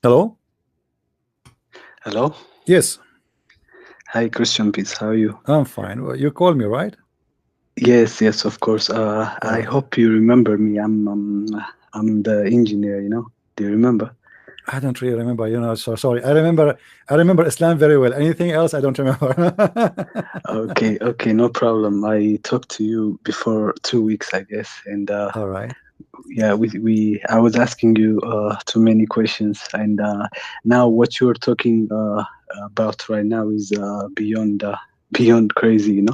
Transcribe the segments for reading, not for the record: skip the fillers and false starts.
Hello? Hello. Yes, Hi, Christian Peace. How are you? I'm fine. Well, you called me, right? Yes, yes, of course. I Uh, hope you remember me. I'm the engineer. Do you remember? I don't really remember, so sorry. I remember Islam very well. Anything else I don't remember. Okay, okay, no problem. I talked to you before 2 weeks, I guess, and All right. yeah, I was asking you too many questions, and now what you're talking about right now is beyond beyond crazy.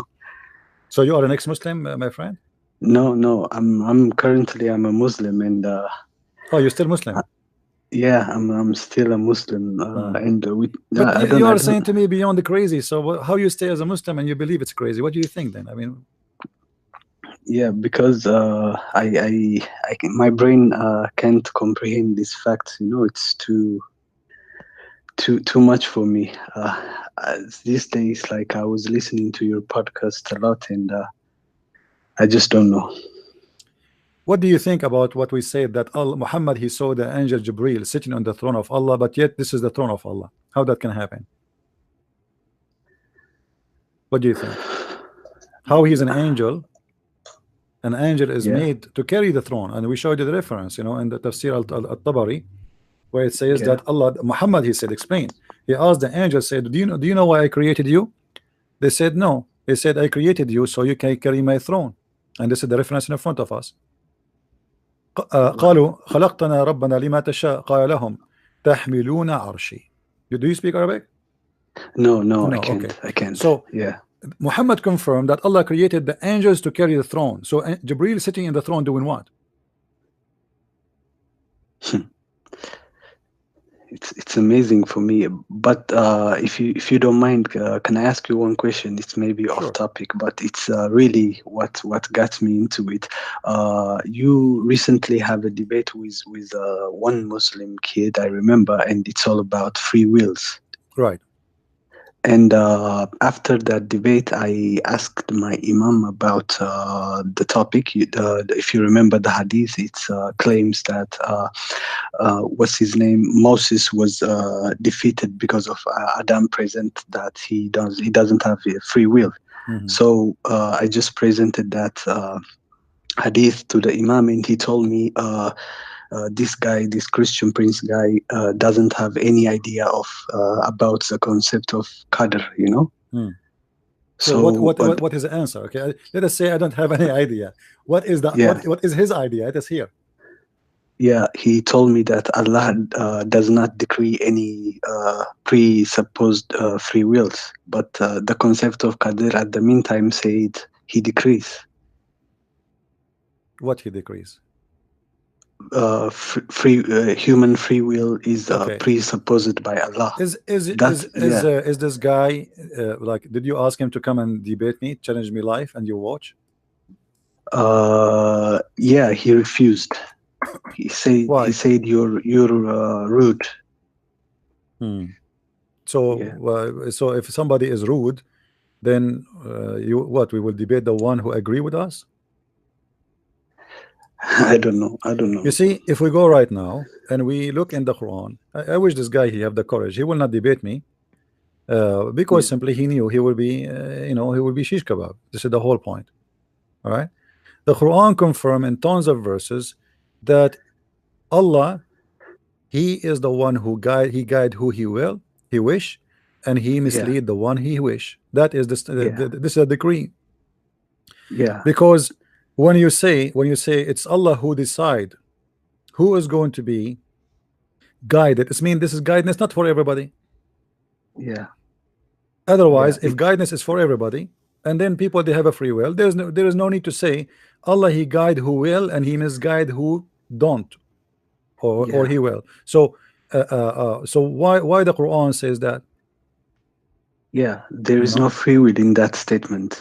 So you are an ex-Muslim, my friend? No, no, I'm a Muslim, and Oh, you're still Muslim. yeah, I'm still a Muslim, Uh, and we but I you, don't you I are don't saying to me beyond the crazy. So how you stay as a Muslim and you believe it's crazy? What do you think then? I mean, yeah, because my brain can't comprehend these facts. It's too much for me. These days, like I was listening to your podcast a lot, and I just don't know. what do you think about what we said that Muhammad he saw the angel Jibril sitting on the throne of Allah, but yet this is the throne of Allah? How that can happen? What do you think? How he's an angel? An angel is Yeah, made to carry the throne, and we showed you the reference, in the Tafsir al-Tabari, where it says yeah, that Allah, Muhammad, he said, explain. He asked the angel, said, do you know why I created you? They said, no. He said, I created you so you can carry my throne. And this is the reference in front of us. wow. قالوا خلقتنا ربنا لما تشاء قال لهم تحملون عرشي. Do you speak Arabic? No, no, I No, can't. okay. I can't. So Yeah. Muhammad confirmed that Allah created the angels to carry the throne. So Jibril sitting in the throne doing what? It's amazing for me. But if you don't mind, can I ask you one question? It's maybe off Sure. topic, but it's really what got me into it. You recently have a debate with one Muslim kid, I remember, and it's all about free wills. Right. And after that debate, I asked my Imam about the topic. If you remember the hadith, it claims that what's his name, Moses was defeated because of Adam present that he doesn't have a free will. Mhm. So I just presented that hadith to the Imam, and he told me. This guy, this Christian Prince guy, doesn't have any idea of about the concept of qadr. Hmm. So what So, what what what is the answer? Okay, let us say I don't have any idea. What is the yeah, what is his idea? It is here. yeah, he told me that Allah does not decree any presupposed free wills, but the concept of qadr at the meantime said he decrees. What he decrees. Free human free will is Okay. presupposed by Allah. Is is is That's is yeah. uh, is this guy like? Did you ask him to come and debate me, challenge me live, and you watch? Yeah, he refused. He Why? said you're rude. Hmm. Yeah, So if somebody is rude, then you what? We will debate the one who agree with us. I don't know. I don't You know. see, if we go right now and we look in the Quran, I wish this guy he have the courage. He will not debate me because Yeah, simply he knew he will be, he will be shish kebab. This is the whole point. All right. The Quran confirm in tons of verses that Allah, He is the one who guide who He will, He wish, and He yeah, mislead the one He wish. That is yeah, this is a decree. yeah, Because when you say it's Allah who decide who is going to be guided, it means this is guidance not for everybody. yeah, yeah. Otherwise, if guidance is for everybody, and then people they have a free will, there is no need to say Allah He guide who will and He misguide who don't, or Yeah. He will. So why the Quran says that? Yeah. There You is no know, free will in that statement.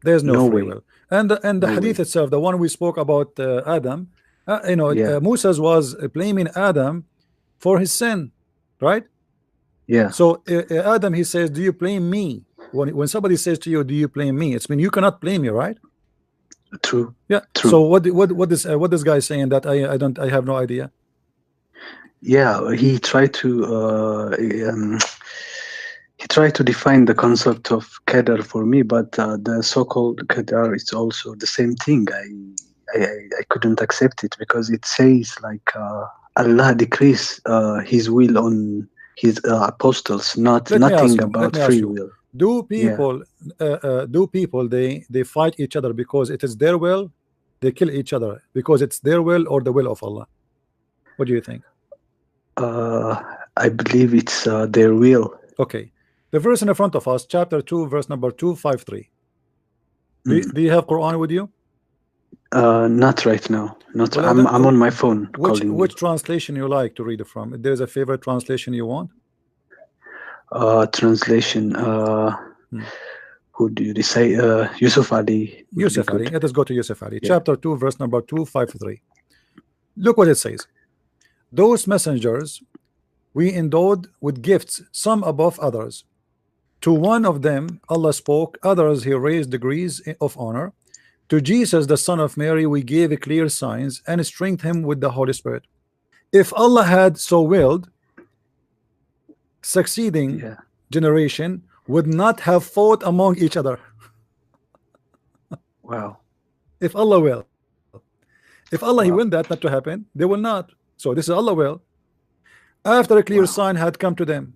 there's no No free way. will. And the No hadith way. itself, the one we spoke about, Adam, Yeah. Moses was blaming Adam for his sin, right? Yeah. So Adam, he says, do you blame me? When somebody says to you, do you blame me? It's mean you cannot blame me, right? True. Yeah. So True. what this guy saying that I have no idea. Yeah, he tried to define the concept of qadar for me, but the so-called qadar is also the same thing. I couldn't accept it because it says like Allah decrees His will on His apostles, not Let me ask nothing you. Let about me ask free you. will. Do Yeah. people they fight each other because it is their will? They kill each other because it's their will or the will of Allah? What do you think? Uh, I believe it's their will. Okay. The verse in the front of us, chapter 2, verse number 253. Mm. Do you have Quran with you? Not right now. Not. Well, I'm on my phone calling you. which translation you like to read it from? If there's a favorite translation you want. Translation. Hmm. Who do you say? Yusuf Ali would be Yusuf good. Ali. Let us go to Yusuf Ali. Yeah. Chapter 2, verse number 253. Look what it says. Those messengers we endowed with gifts, some above others. To one of them Allah spoke, others He raised degrees of honor. To Jesus, the son of Mary, we gave clear signs and strengthened him with the Holy Spirit. If Allah had so willed, succeeding Yeah. generation would not have fought among each other. Wow. If Allah will, if Allah He will that Wow. not to happen, they will not. So this is Allah will. After a clear Wow. sign had come to them,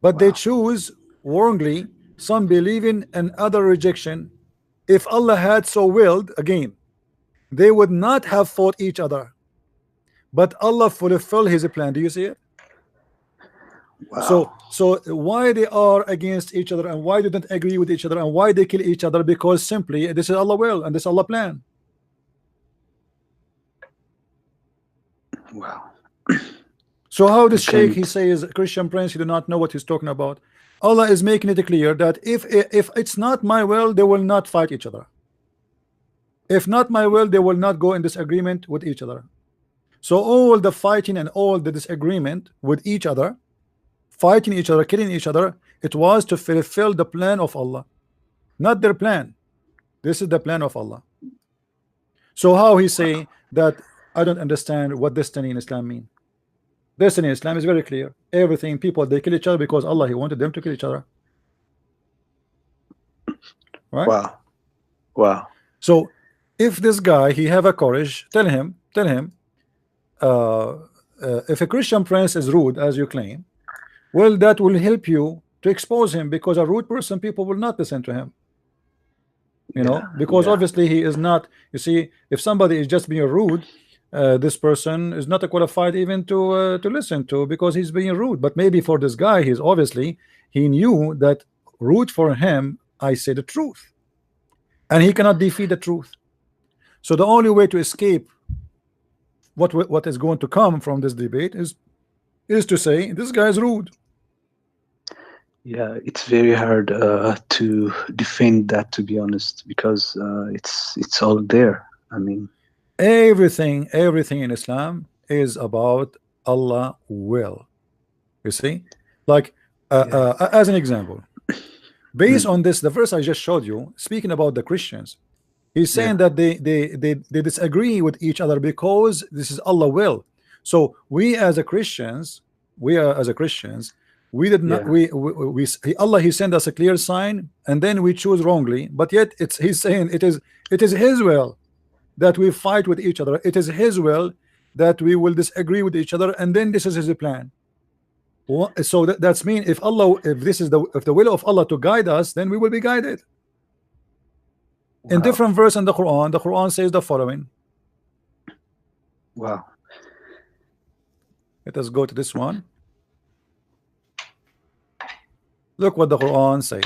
but they Wow. choose wrongly, some believing and other rejection. If Allah had so willed, again, they would not have fought each other, but Allah fulfilled His plan. Do you see it? Wow. So why they are against each other and why they don't agree with each other and why they kill each other? Because simply this is Allah will and this is Allah plan. Wow. So how You this sheikh he can't. says Christian prince, he do not know what he's talking about. Allah is making it clear that if it's not my will, they will not fight each other. If not my will, they will not go in disagreement with each other. So all the fighting and all the disagreement with each other, fighting each other, killing each other, it was to fulfill the plan of Allah, not their plan. This is the plan of Allah. So how he say that I don't understand what destiny in Islam mean? Destiny in Islam is very clear. Everything people they kill each other because Allah He wanted them to kill each other, right? Wow. Wow. So if this guy he have a courage, tell him, uh, if a Christian prince is rude as you claim, well, that will help you to expose him because a rude person, people will not listen to him. You Yeah. know, because Yeah. obviously he is not. You see, if somebody is just being rude, this person is not qualified even to listen to because he's being rude. But maybe for this guy, he's obviously he knew that rude for him, I say the truth, and he cannot defeat the truth. So the only way to escape what is going to come from this debate is to say this guy is rude. Yeah. It's very hard to defend that, to be honest, because it's all there. I mean. Everything in Islam is about Allah will. You see, like Yeah. as an example, based Mm. on this, the verse I just showed you, speaking about the Christians, he's Yeah. saying that they disagree with each other because this is Allah will. So we as a Christians, we are as a Christians, we did not Yeah. Allah He sent us a clear sign and then we choose wrongly, but yet it's He's saying it is His will that we fight with each other. It is His will that we will disagree with each other, and then this is His plan. So that's mean if Allah, if this is the will of Allah to guide us, then we will be guided. In Wow. different verse in the Quran says the following. Wow. Let us go to this one. Look what the Quran said.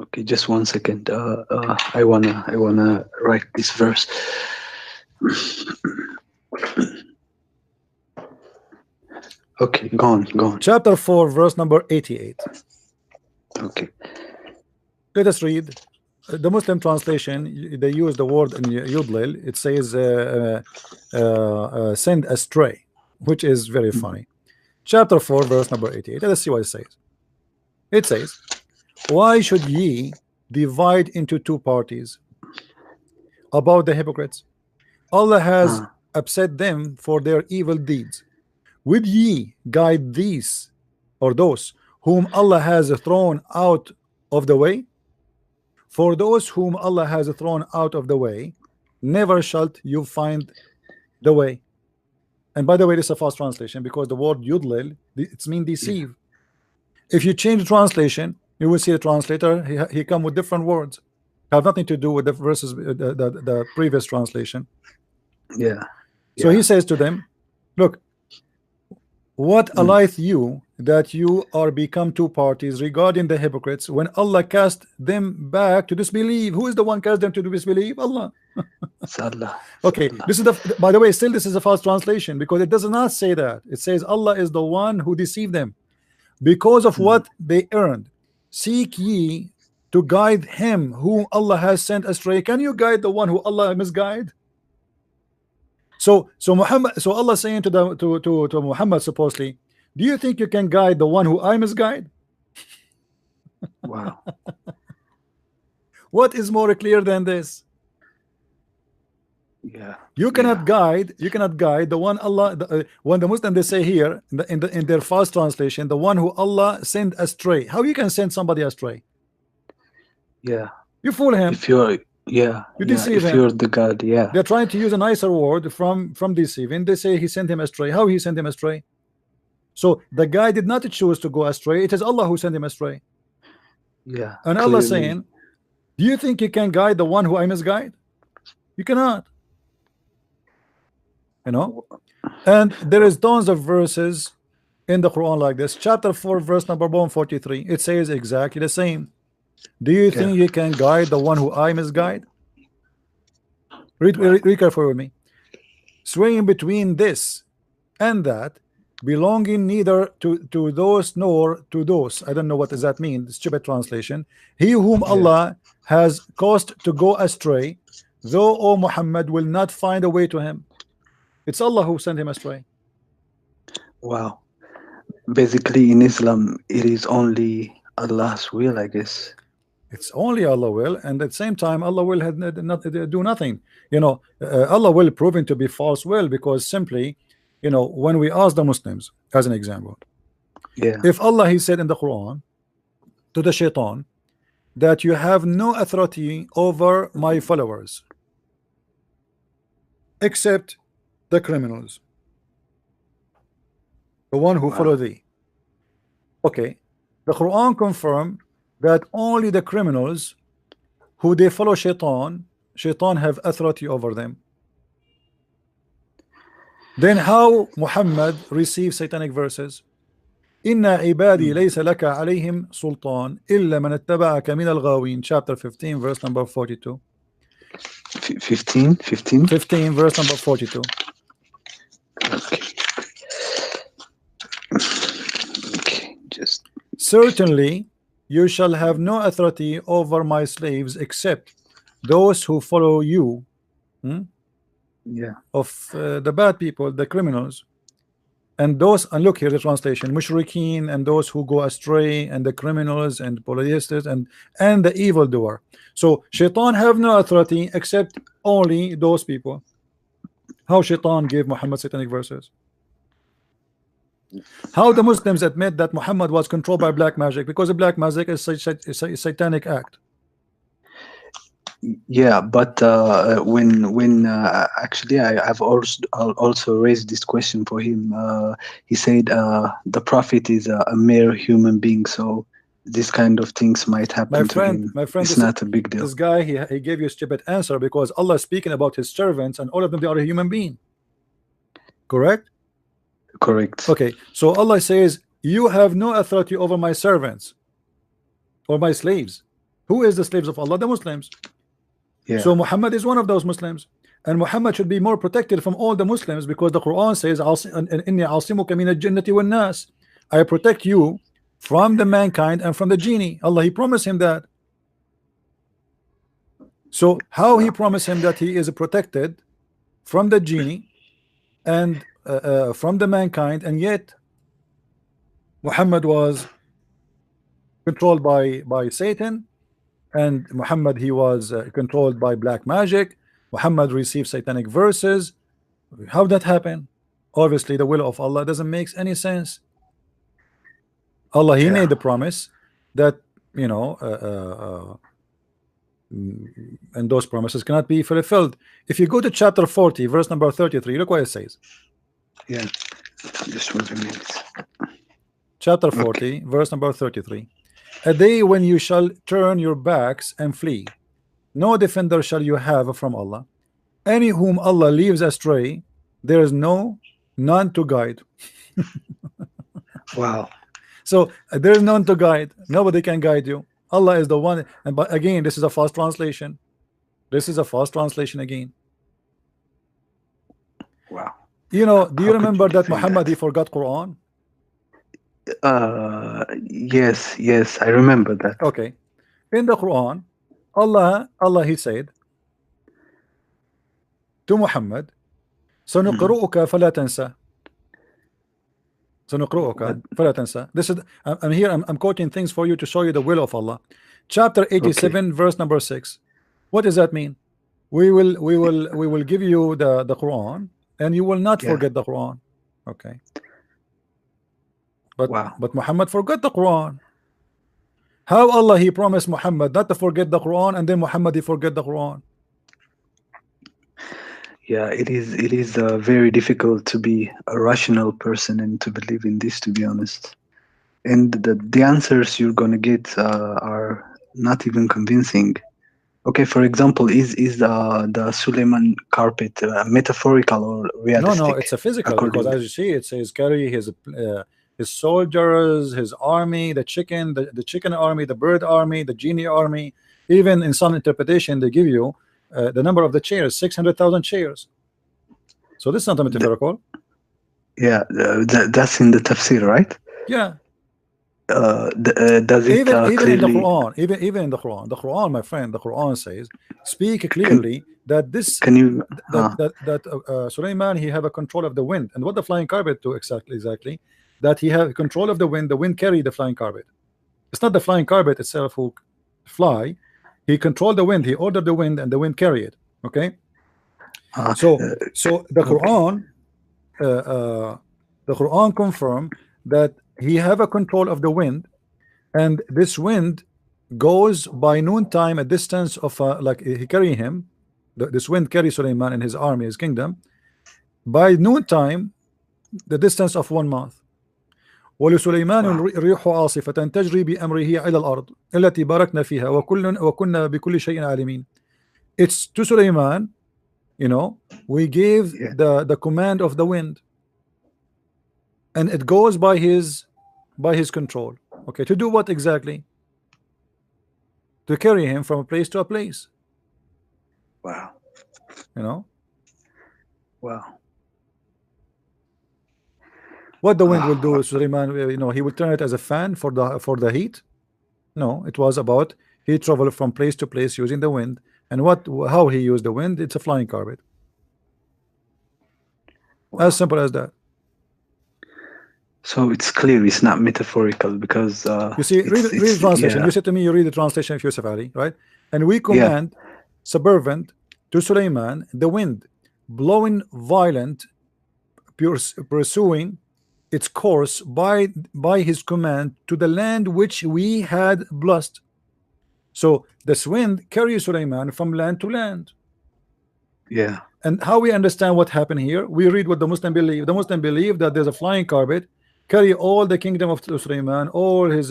Okay, just 1 second. I wanna write this verse. Okay, go on. Chapter 4, verse number 88. Okay. Let us read. The Muslim translation, they use the word in Yudlil. It says send astray, which is very Mm. funny. Chapter 4, verse number 88. Let us see what it says. It says, why should ye divide into two parties about the hypocrites? Allah has Ah. upset them for their evil deeds. Would ye guide these or those whom Allah has thrown out of the way? For those whom Allah has thrown out of the way, never shalt you find the way. And by the way, this is a false translation because the word yudlil, it's mean Yeah. deceive. If you change the translation, you will see the translator, he come with different words. Have nothing to do with the verses, the previous translation. Yeah. So Yeah. he says to them, look, what Mm. allieth you that you are become two parties regarding the hypocrites when Allah cast them back to disbelieve? Who is the one cast them to disbelieve? Allah. It's Allah. It's Okay, Allah. this is the, by the way, still this is a false translation because it does not say that. It says Allah is the one who deceived them because of Mm. what they earned. Seek ye to guide him whom Allah has sent astray. Can you guide the one who Allah misguide? So Allah saying to to Muhammad supposedly, do you think you can guide the one who I misguide? Wow. What is more clear than this? Yeah. You cannot guide. You cannot guide the one Allah. When the Muslim they say here in their false translation, the one who Allah sent astray. How you can send somebody astray? Yeah. You fool him. If you're, yeah, You yeah. deceive If him. you're the God, yeah. They're trying to use a nicer word from deceiving. They say he sent him astray. How he sent him astray? So the guy did not choose to go astray. It is Allah who sent him astray. Yeah. And Allah Clearly. saying, do you think you can guide the one who I misguide? You cannot. You know. And there is tons of verses in the Quran like this. Chapter 4, verse number 143. It says exactly the same. Do you think you can guide the one who I misguide? Read carefully with me. Swaying between this and that, belonging neither to those nor to those. I don't know what does that mean. Stupid translation. He whom Allah has caused to go astray, though O Muhammad will not find a way to him. It's Allah who sent him astray. Wow. Basically, in Islam, it is only Allah's will, I guess. It's only Allah will, and at the same time, Allah will not do nothing. You know, Allah will proven to be false will because simply, you know, when we ask the Muslims, as an example, Yeah. if Allah he said in the Quran to the shaitan that you have no authority over my followers except the criminals, the one who follow thee. Okay, the Quran confirm that only the criminals who they follow shaitan have authority over them. Then how Muhammad receives satanic verses? Inna ibadi laysa laka alayhim sultan illa man ittaba'aka min al-ghawin, chapter 15, verse number 42. 15 verse number 42. Okay. Okay, just Certainly you shall have no authority over my slaves except those who follow you, of the bad people, the criminals, and those, and look here the translation, mushrikeen, and those who go astray, and the criminals and polytheists and the evildoer. So shaitan have no authority except only those people. How shaitan gave Muhammad satanic verses? How the Muslims admit that Muhammad was controlled by black magic? Because the black magic is a satanic act. yeah, but when actually I've also raised this question for him. He said the prophet is a mere human being, so this kind of things might happen to him. My friend, it's not a big deal. This guy he gave you a stupid answer because Allah is speaking about his servants and all of them they are a human being. Correct? Correct. Okay, so Allah says you have no authority over my servants or my slaves. Who is the slaves of Allah? The Muslims. Yeah. So Muhammad is one of those Muslims, and Muhammad should be more protected from all the Muslims because the Quran says inni asimuka min al-jannati wan nas. I protect you from the mankind and from the genie. Allah he promised him that. So how he promised him that he is protected from the genie and from the mankind, and yet Muhammad was controlled by Satan, and Muhammad he was controlled by black magic. Muhammad received satanic verses, How that happen? Obviously, the will of Allah doesn't make any sense. Allah, He Yeah. made the promise that, you know, and those promises cannot be fulfilled. If you go to chapter 40, verse number 33, look what it says. Yeah. Just 1 minute. Chapter Okay. 40, verse number 33. A day when you shall turn your backs and flee. No defender shall you have from Allah. Any whom Allah leaves astray, there is none to guide. Wow. So there is none to guide. Nobody can guide you. Allah is the one. And but again, this is a false translation. This is a false translation again. Wow. You know, do you How could remember you that think Muhammad that? he forgot Quran? Yes, yes, I remember that. Okay. In the Quran, Allah he said to Muhammad, Mhm. سنقرؤك فلا تنسى. What? سنقرؤك فلا تنسى. This is I'm here. I'm quoting things for you to show you the will of Allah. Chapter Okay. 87, verse number 6. What does that mean? We will give you the Quran, and you will not Yeah. forget the Quran. Okay. But Wow. Muhammad forgot the Quran. How Allah he promised Muhammad not to forget the Quran, and then Muhammad he forget the Quran? Yeah, it is very difficult to be a rational person and to believe in this, to be honest. And the answers you're gonna get are not even convincing. Okay, for example, is the Suleiman carpet metaphorical or No, realistic? it's a physical, because According, as you see, it says carry his soldiers, his army, the chicken army, the bird army, the genie army. Even in some interpretation, they give you the number of the chairs, 600,000 chairs. So this is not a the, metaphorical. yeah, that's in the tafsir, right? Yeah, Does it even in the clearly? Quran, even in the Quran, my friend, the Quran says, speak clearly that this Can you? Sulaiman he have a control of the wind, and what the flying carpet do exactly that he have control of the wind. The wind carry the flying carpet. It's not the flying carpet itself who fly. He controlled the wind. He ordered the wind, and the wind carry it. Okay. Uh, So uh, the okay. Quran confirm that he have a control of the wind, and this wind goes by noontime a distance of like he carry him. This wind carry Suleiman and his army, his kingdom, by noontime the distance of 1 month. ولسليمان Wow. الريح عاصفة تجري بأمره إلى الأرض التي باركنا فيها وكنا بكل شيء عالمين. It's to Suleiman, you know, we gave Yeah. the command of the wind, and it goes by his control. Okay, to do what exactly? To carry him from a place to a place. Wow. You know Wow. what the wind will Ah, do, Suleiman? You know, he will turn it as a fan for the heat. No, it was about he traveled from place to place using the wind. And how he used the wind? It's a flying carpet. As wow. simple as that. So it's clear it's not metaphorical because You see, read the it's translation. yeah, You said to me, you read the translation of Yusuf Ali, right? And we yeah. command suburban to Suleiman the wind, blowing violent, pursuing its course by his command to the land which we had blessed. So this wind carries Suleiman from land to land. Yeah. And how we understand what happened here? We read what the Muslim believe. The Muslim believe that there's a flying carpet carry all the kingdom of Sulaiman, all his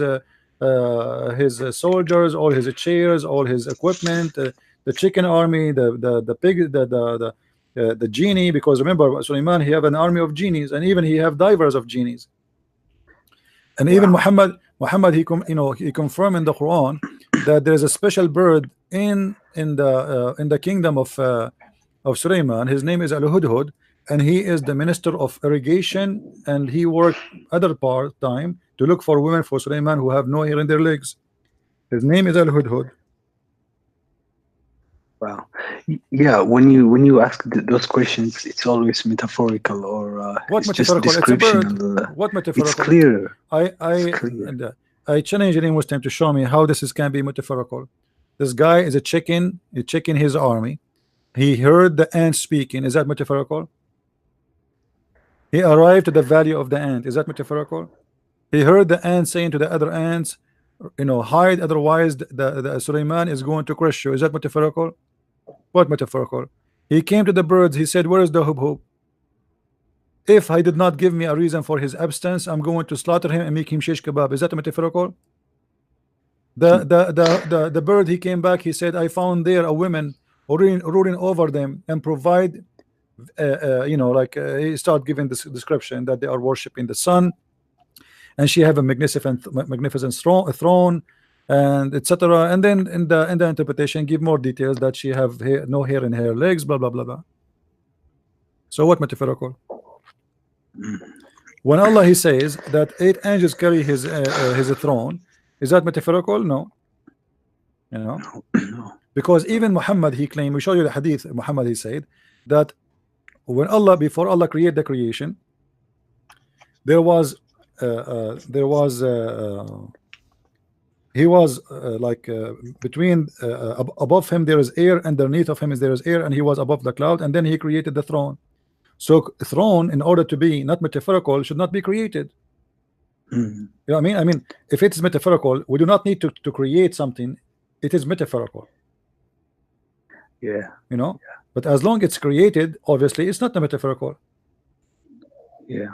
soldiers, all his chairs, all his equipment, the chicken army, the pig, the genie. Because remember, Sulaiman he have an army of genies, and even he have divers of genies. And even Wow. Muhammad he confirmed in the Quran that there is a special bird in the kingdom of Sulaiman. His name is Al-Hudhud, and he is the minister of irrigation, and he worked other part time to look for women for Sulaiman who have no hair in their legs. His name is Al-Hudhud. Wow. Yeah. When you ask those questions, it's always metaphorical or What it's just metaphorical? It's a bird. descriptional. What It's metaphorical? clear. I It's I clear. and, I challenge any Muslim to show me how can be metaphorical. This guy is a chicken. He chicken his army. He heard the ants speaking. Is that metaphorical? He arrived to the valley of the ant. Is that metaphorical? He heard the ant saying to the other ants, hide, otherwise the Suleiman is going to crush you. Is that metaphorical? What metaphorical? He came to the birds. He said, where is the hub? If I did not give me a reason for his absence, I'm going to slaughter him and make him shish kebab. Is that metaphorical? The bird, he came back, he said, I found there a woman ruling over them and provide he started giving this description that they are worshiping the sun, and she have a magnificent throne, and etc. And then in the interpretation give more details that she have no hair in her legs, blah blah blah blah. So what metaphorical? When Allah, he says that 8 angels carry his throne, is that metaphorical? No. Because even Muhammad, he claimed, we show you the hadith, Muhammad, he said that when Allah, before Allah created the creation, there was he was between above him there is air, underneath of him there is air, and he was above the cloud, and then he created the throne. So throne, in order to be not metaphorical, should not be created. You know what I mean? If it is metaphorical, we do not need to create something. It is metaphorical. Yeah. But as long it's created, obviously it's not the metaphorical. Yeah.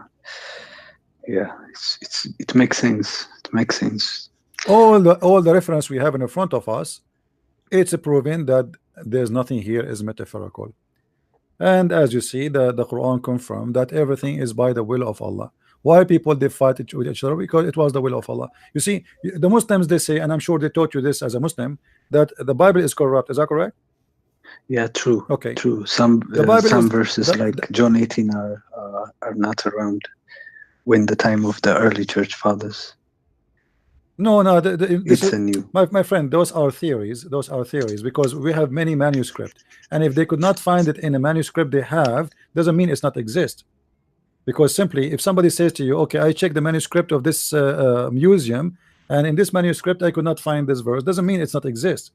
It makes sense. It makes sense. All the reference we have in front of us, it's proving that there's nothing here is metaphorical. And as you see, the Quran confirmed that everything is by the will of Allah. Why people they fight with each other? Because it was the will of Allah. You see, the Muslims, they say, and I'm sure they taught you this as a Muslim, that the Bible is corrupt. Is that correct? Yeah, true. Okay. True. Some verses like John 18 are not around when the time of the early church fathers. No, it's a new. My friend, those are theories. Those are theories because we have many manuscripts, and if they could not find it in a manuscript they have, doesn't mean it's not exist. Because simply, if somebody says to you, okay, I checked the manuscript of this museum, and in this manuscript I could not find this verse, doesn't mean it's not exist.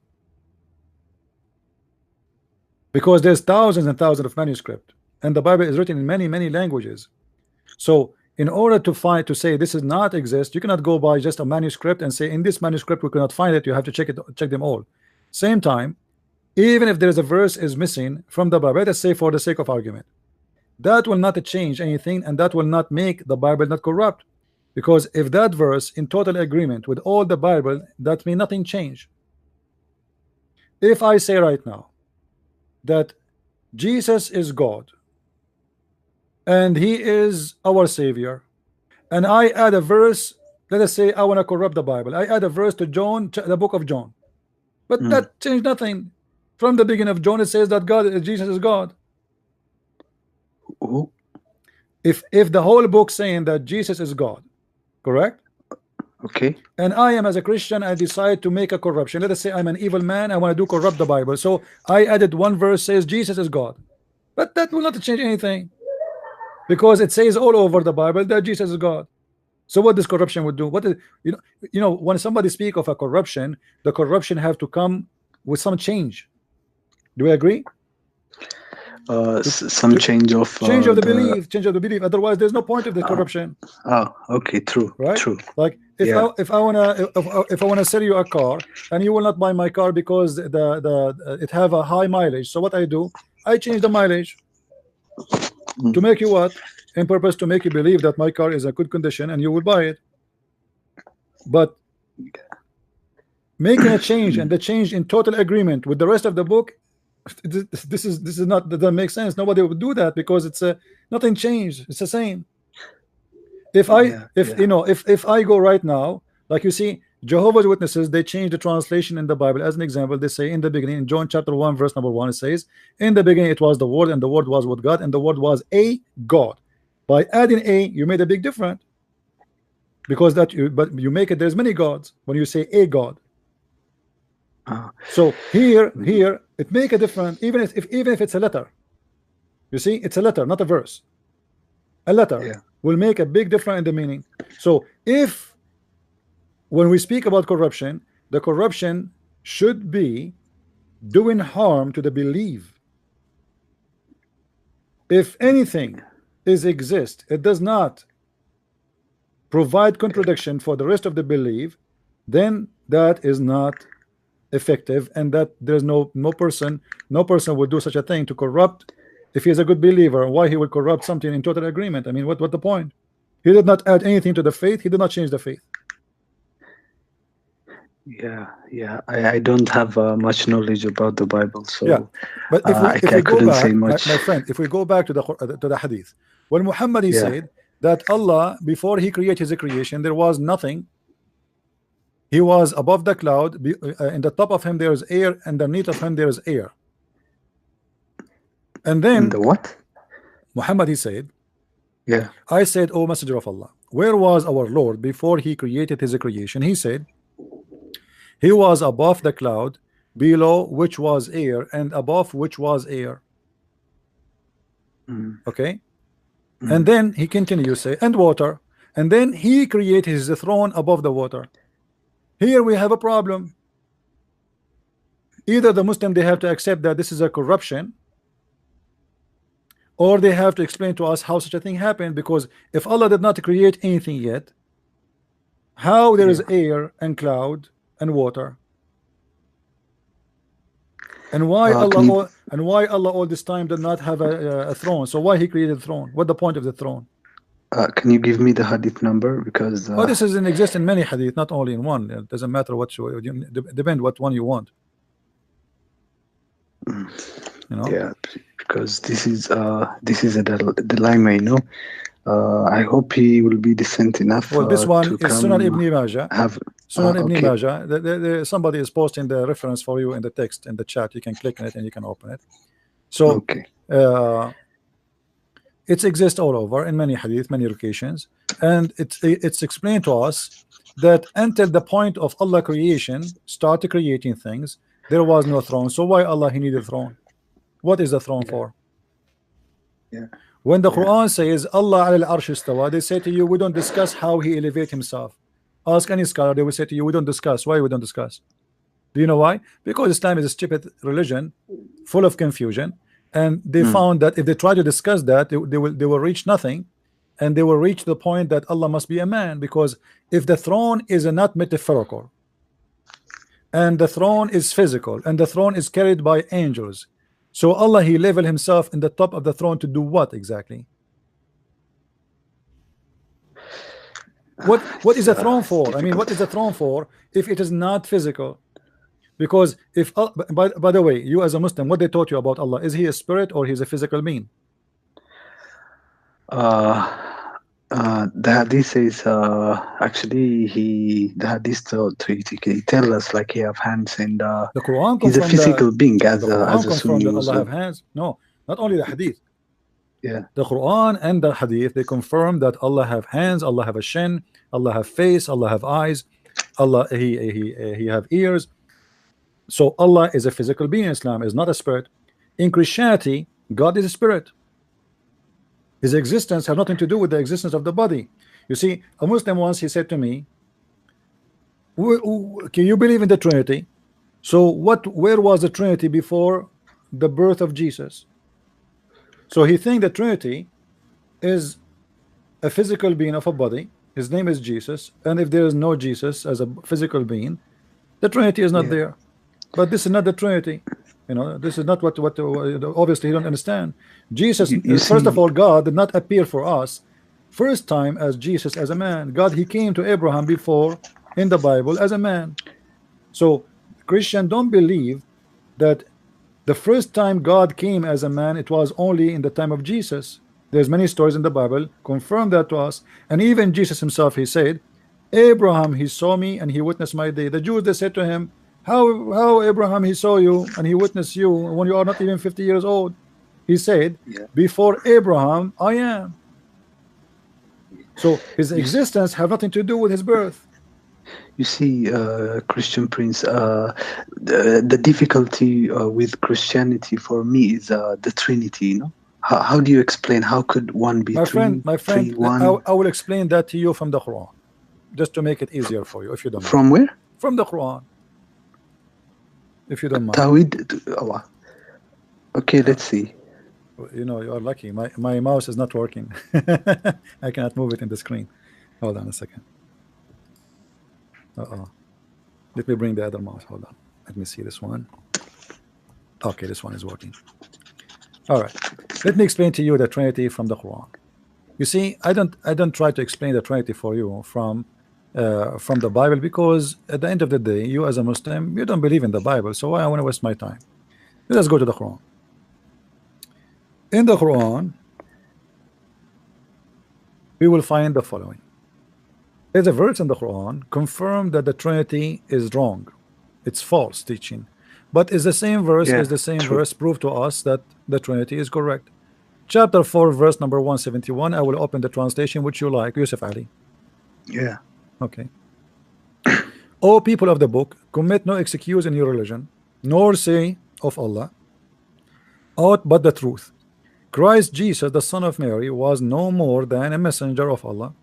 Because there's thousands and thousands of manuscripts, and the Bible is written in many languages. So in order to say this is not exist, you cannot go by just a manuscript and say in this manuscript we cannot find it. You have to check them all. Same time, even if there is a verse is missing from the Bible, let's say for the sake of argument, that will not change anything, and that will not make the Bible not corrupt. Because if that verse in total agreement with all the Bible, that means nothing change. If I say right now that Jesus is God and he is our savior, and I add a verse, let us say I want to corrupt the Bible, I add a verse to John, the book of John, but that changed nothing. From the beginning of John it says that Jesus is God. If the whole book saying that Jesus is God, correct? Okay. And I am, as a Christian, I decide to make a corruption. Let us say I'm an evil man, I want to corrupt the Bible, so I added one verse says Jesus is God, but that will not change anything, because it says all over the Bible that Jesus is God. So what this corruption would do? What is, when somebody speak of a corruption, the corruption have to come with some change. Do we agree? Some change of the belief, change of the belief. Otherwise, there's no point of the corruption. Oh, okay, true, right? True. Like if I wanna sell you a car, and you will not buy my car because it have a high mileage. So what I do? I change the mileage to make you what? In purpose to make you believe that my car is in good condition, and you will buy it. But making a change and the change in total agreement with the rest of the book, this is not, that makes sense. Nobody would do that because it's nothing changed. It's the same. If I go right now, like you see, Jehovah's Witnesses, they change the translation in the Bible. As an example, they say in the beginning, in John chapter 1 verse number 1, it says in the beginning it was the Word, and the Word was with God, and the Word was a God. By adding a, you made a big difference, because but you make it, there's many gods when you say a God. So here it make a difference, even if it's a letter. You see, it's a letter, not a verse. A letter will make a big difference in the meaning. So if when we speak about corruption, the corruption should be doing harm to the belief. If anything is exist, it does not provide contradiction for the rest of the belief, then that is not effective, and that there's no person would do such a thing to corrupt. If he is a good believer, why he would corrupt something in total agreement? I mean, what the point? He did not add anything to the faith, he did not change the faith. Yeah. I don't have much knowledge about the Bible, so Yeah, but if I we go couldn't say back, much. my friend, if we go back to the hadith, when Muhammad he Yeah. said that Allah, before he created his creation, there was nothing. He was above the cloud, in the top of him there is air, and underneath of him there is air. And In then the what? Muhammad he said, Yeah. I said, O Messenger of Allah, where was our Lord before he created his creation? He said, he was above the cloud, below which was air, and above which was air. Okay. And then he continues say, and water, and then he created his throne above the water. Here we have a problem. Either the Muslim, they have to accept that this is a corruption, or they have to explain to us how such a thing happened, because if Allah did not create anything yet, how there is air and cloud and water, and why Allah all this time did not have a throne? So why he created a throne? What the point of the throne? Can you give me the hadith number? Because Well, this is in exist in many hadith, not only in one. It doesn't matter what you depend what one you want. You know? Yeah, because this is a dilemma, you know. I hope he will be decent enough. Well, this one to is come Sunan Ibn Majah. have Sunan Ibn okay. Majah. Somebody is posting the reference for you in the text in the chat. You can click on it and you can open it. So Okay. it exists all over in many hadith, many locations, and it's explained to us that until the point of Allah creation, started creating things, there was no throne. So why Allah he needed a throne? What is the throne for? Yeah. When the Quran says Allah al-arsh istawa, they say to you, we don't discuss how he elevate himself. Ask any scholar, they will say to you, we don't discuss. Why we don't discuss? Do you know why? Because Islam is a stupid religion, full of confusion, and they found that if they try to discuss that, they will reach nothing, and they will reach the point that Allah must be a man. Because if the throne is not metaphorical, and the throne is physical, and the throne is carried by angels, so Allah he level himself in the top of the throne to do what exactly? What is a throne for? I mean, what is a throne for if it is not physical? Because if by the way, you as a Muslim, what they taught you about Allah, is he a spirit or he's a physical being? The hadith says actually the hadith tell us like he have hands, and The Quran he's a physical being as the Quran a confirmed Sunni that Allah Muslim. have hands. No, not only the hadith. Yeah. The Quran and the hadith, they confirm that Allah have hands, Allah have a shin, Allah have face, Allah have eyes, Allah he have ears. So Allah is a physical being. Islam is not a spirit. In Christianity, God is a spirit. His existence has nothing to do with the existence of the body. You see, a Muslim once he said to me, can you believe in the Trinity? So where was the Trinity before the birth of Jesus? So he thinks the Trinity is a physical being of a body. His name is Jesus, and if there is no Jesus as a physical being, the Trinity is not there. But this is not the Trinity. You know, this is not what obviously you don't understand. Jesus, first of all, God did not appear for us first time as Jesus as a man. God, he came to Abraham before in the Bible as a man. So Christians don't believe that the first time God came as a man, it was only in the time of Jesus. There's many stories in the Bible confirm that to us, and even Jesus himself, he said, Abraham, he saw me and he witnessed my day. The Jews, they said to him, how Abraham he saw you and he witnessed you when you are not even 50 years old? He said, before Abraham I am. So his existence have nothing to do with his birth. You see, Christian Prince, the difficulty with Christianity for me is the Trinity. You know, how do you explain? How could one be my three? My friend, I will explain that to you from the Quran, just to make it easier for you, if you don't mind. From where? From the Quran, if you don't mind. Tawhid. Okay, let's see. You know, you are lucky. My mouse is not working. I cannot move it in the screen. Hold on a second. Uh-oh. Let me bring the other mouse. Hold on. Let me see this one. Okay, this one is working. All right. Let me explain to you the Trinity from the Quran. You see, I don't try to explain the Trinity for you from the Bible, because at the end of the day, you as a Muslim, you don't believe in the Bible. So why I want to waste my time? Let us go to the Quran. In the Quran, we will find the following. There's a verse in the Quran confirm that the Trinity is wrong. It's false teaching. But is the same verse Yeah, is the same true. verse prove to us that the Trinity is correct. Chapter 4, verse number 171. I will open the translation which you like, Yusuf Ali. Yeah. Okay. O people of the book, commit no excuse in your religion, nor say of Allah aught but the truth. Christ Jesus, the son of Mary, was no more than a messenger of Allah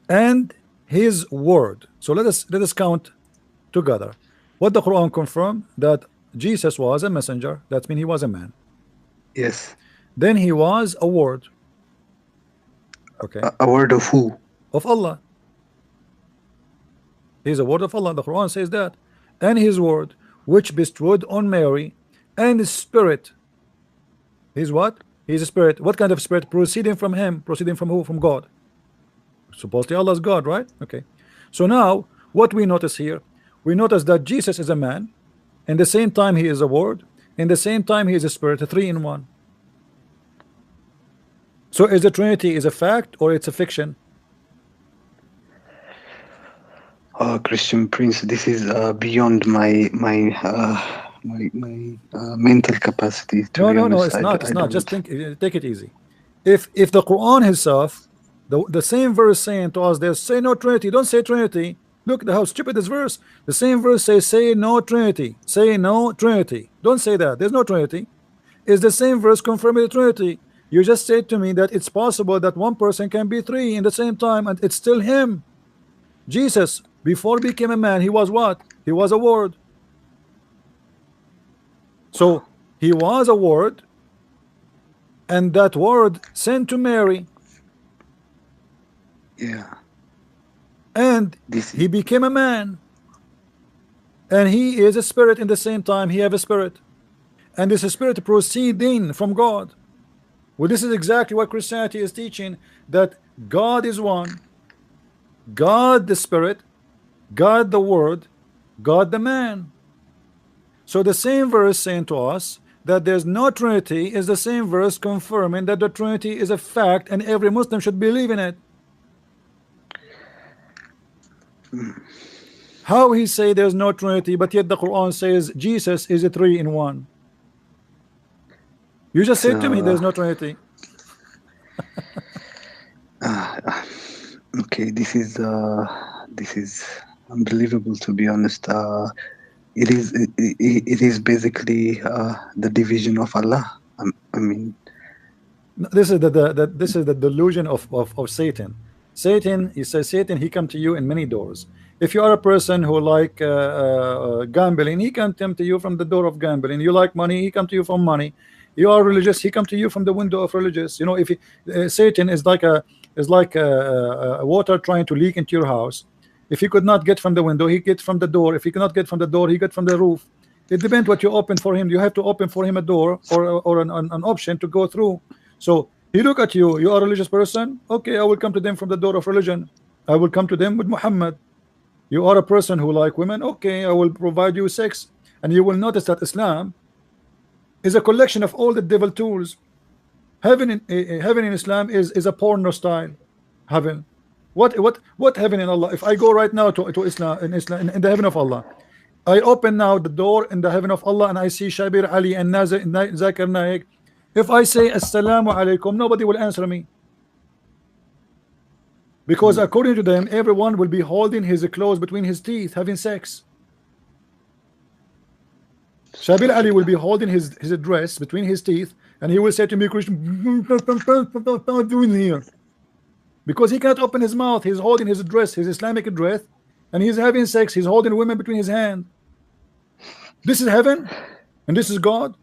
and his word. So let us count together. What the Quran confirmed, that Jesus was a messenger, that means he was a man. Yes. Then he was a word, okay, A word of who? of Allah. He's a word of Allah. The Quran says that. And his word, which bestowed on Mary, and his spirit. He's what? He's a spirit. What kind of spirit? Proceeding from him. Proceeding from who? From God. Supposedly Allah is God, right? Okay. So now, what we notice here, we notice that Jesus is a man, and the same time he is a word, in the same time he is a spirit, three in one. So is the Trinity is a fact or it's a fiction? Christian Prince, this is beyond my mental capacity. To No, be no, no, honest, it's not. It's I not. Just don't. think, take it easy. If the Quran itself, the same verse saying to us, there's say no Trinity, don't say Trinity. Look how stupid this verse. The same verse says say no Trinity, say no Trinity. Don't say that. There's no Trinity. Is the same verse confirming the Trinity? You just said to me that it's possible that one person can be three in the same time, and it's still him. Jesus, before he became a man, he was what? He was a word. So he was a word, and that word sent to Mary, Yeah. and This is. he became a man, and he is a spirit in the same time. He have a spirit, and this spirit proceeding from God. Well, this is exactly what Christianity is teaching, that God is one, God the spirit, God the word, God the man. So the same verse saying to us that there's no Trinity is the same verse confirming that the Trinity is a fact and every Muslim should believe in it. How he say there's no Trinity, but yet the Quran says Jesus is a three in one? You just said to me Uh, there's no Trinity. okay, this is unbelievable. To be honest, it is basically the division of Allah. I mean, This is this is the delusion of Satan. Satan, he says Satan, he come to you in many doors. If you are a person who like gambling, he can come to you from the door of gambling. You like money, he come to you from money. You are religious, he come to you from the window of religious. You know, if he, Satan is like a water trying to leak into your house. If he could not get from the window, he get from the door. If he cannot get from the door, he get from the roof. It depends what you open for him. You have to open for him a door or an option to go through. So he look at you. You are a religious person. Okay, I will come to them from the door of religion. I will come to them with Muhammad. You are a person who like women. Okay, I will provide you sex. And you will notice that Islam is a collection of all the devil tools. Heaven in Islam is a porno style heaven. What heaven in Allah? If I go right now to Islam in the heaven of Allah, I open now the door in the heaven of Allah and I see Shabir Ali and Zakir Naik. If I say Assalamu alaikum, nobody will answer me, because according to them, everyone will be holding his clothes between his teeth, having sex. Shabir Ali will be holding his dress between his teeth, and he will say to me, Christian, what doing here? Because he cannot open his mouth. He's holding his dress, his Islamic dress, and he's having sex. He's holding women between his hands. This is heaven, and this is God.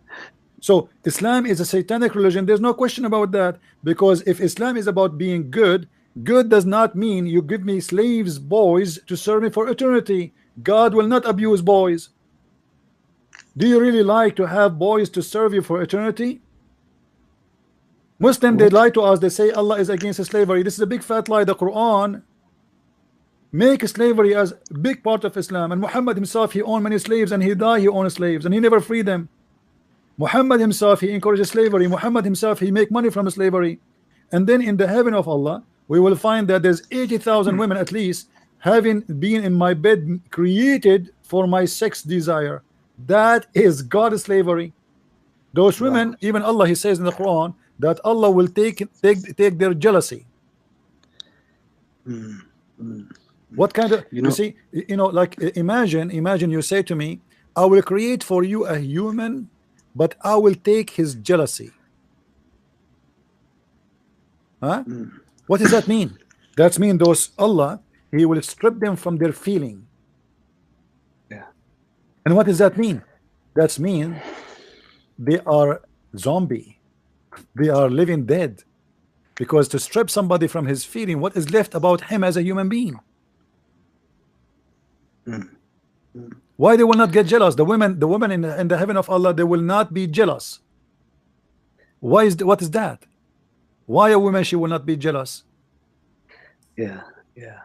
So Islam is a satanic religion. There's no question about that, because if Islam is about being good, good does not mean you give me slaves, boys to serve me for eternity. God will not abuse boys. Do you really like to have boys to serve you for eternity? Muslim, they What? lie to us. They say Allah is against slavery. This is a big fat lie. The Quran make slavery as a big part of Islam, and Muhammad himself, he owned many slaves, and he died, he owned slaves, and he never freed them. Muhammad himself, he encourages slavery. Muhammad himself, he make money from slavery. And then in the heaven of Allah, we will find that there's 80,000 women at least having been in my bed, created for my sex desire. That is God slavery. Those women, Wow. even Allah, he says in the Quran that Allah will take their jealousy. Mm, mm. What kind of, You you know, see, like imagine you say to me, I will create for you a human, but I will take his jealousy. Huh? mm, What does that mean? That mean those Allah, he will strip them from their feeling. yeah, And what does that mean? That mean they are zombie. They are living dead. Because to strip somebody from his feeling, what is left about him as a human being? mm, mm. Why they will not get jealous? The women in the heaven of Allah, they will not be jealous. Why is what is that? Why a woman she will not be jealous? Yeah, yeah.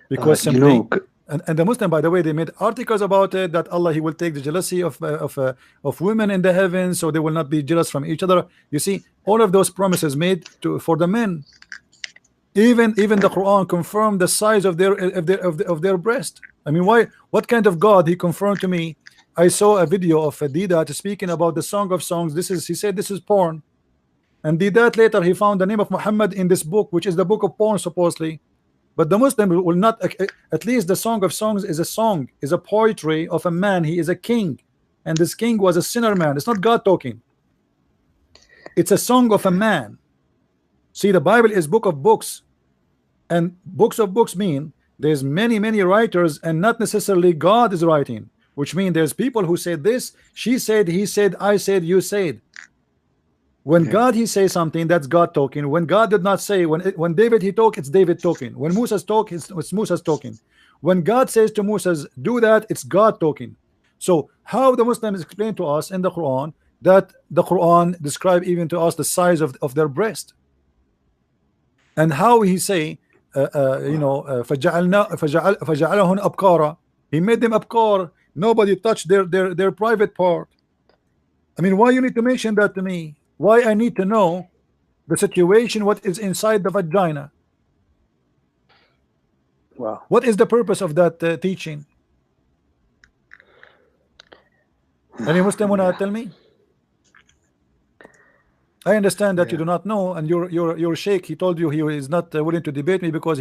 Because You know, simply, and the Muslim, by the way, they made articles about it, that Allah, he will take the jealousy of women in the heavens, so they will not be jealous from each other. You see, all of those promises made for the men. Even the Quran confirmed the size of their breast. I mean, why? What kind of God he confirmed to me? I saw a video of Didat speaking about the Song of Songs. He said this is porn, and Didat later he found the name of Muhammad in this book, which is the book of porn supposedly. But the Muslim will not. At least the Song of Songs is a song, is a poetry of a man. He is a king, and this king was a sinner man. It's not God talking. It's a song of a man. See, the Bible is book of books, and books of books mean there's many writers, and not necessarily God is writing, which means there's people who said this, she said, he said, I said, you said. When yeah, God he says something, that's God talking. When God did not say, when David he talk, it's David talking. When Moses talk, it's Moses talking. When God says to Moses, do that, it's God talking. So how the Muslims explain to us in the Quran that the Quran describe even to us the size of their breast, and how he say فجعلهن أبكارا, he made them abkar. Nobody touched their private part. I mean, why you need to mention that to me? Why I need to know the situation, what is inside the vagina? wow. What is the purpose of that teaching? Any Muslim wanna Yeah, tell me? I understand that you yeah, do not know, and your sheikh, he told you he is not willing to debate me because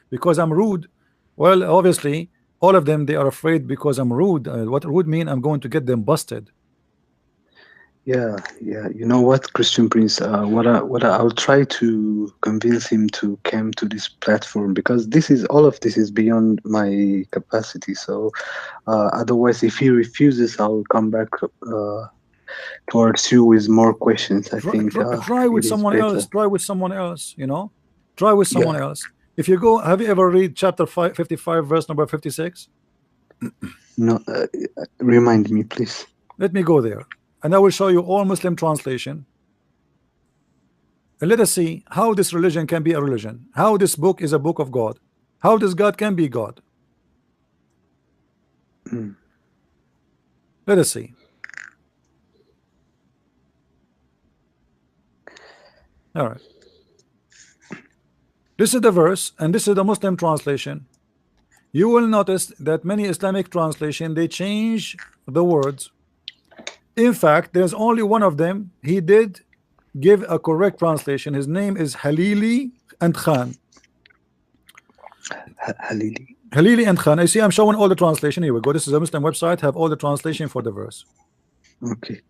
because I'm rude. Well, obviously, all of them, they are afraid because I'm rude. What rude mean? I'm going to get them busted. yeah, yeah. You know what, Christian Prince? I'll try to convince him to come to this platform, because all of this is beyond my capacity. So, otherwise, if he refuses, I'll come back towards you with more questions. I think Try with it is someone else. better. Try with someone else. Try with someone Yeah. else. If you go, have you ever read chapter 55, verse number 56? No, remind me, please. Let me go there, and I will show you all Muslim translation. And let us see how this religion can be a religion. How this book is a book of God. How this God can be God. Mm. Let us see. All right. This is the verse, and this is the Muslim translation. You will notice that many Islamic translation, they change the words. In fact, there's only one of them. He did give a correct translation. His name is Halili and Khan. Halili. Halili and Khan. I see I'm showing all the translation. Here we go. This is a Muslim website, have all the translation for the verse. Okay.